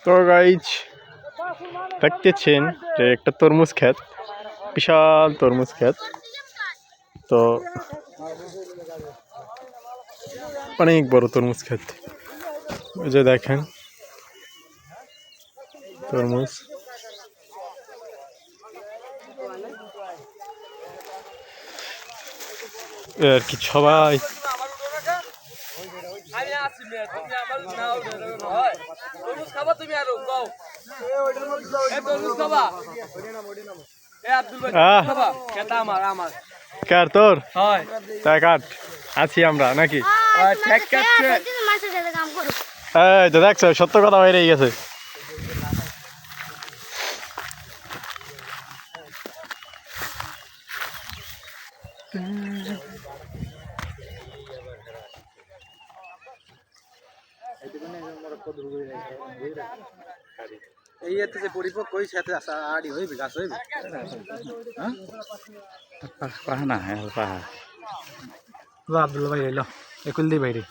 তো গাইজ দেখতেছেন যে একটা তরমুজ ক্ষেত, বিশাল তরমুজ ক্ষেত। তো অনেক বড় তরমুজ ক্ষেত, ওই যে দেখেন তরমুজ। আর কি সবাই কার তোর তাই কাট আছি আমরা নাকি? এই তো দেখছো সত্য কথা বাইরে গেছে। এই এতে যে পরিপক্ক ওই সাথে আড়ি হইবে গাছ হইবে পাহা না পাহা আব্দুল্লাহ ভাই এলো একুল দি বাইরে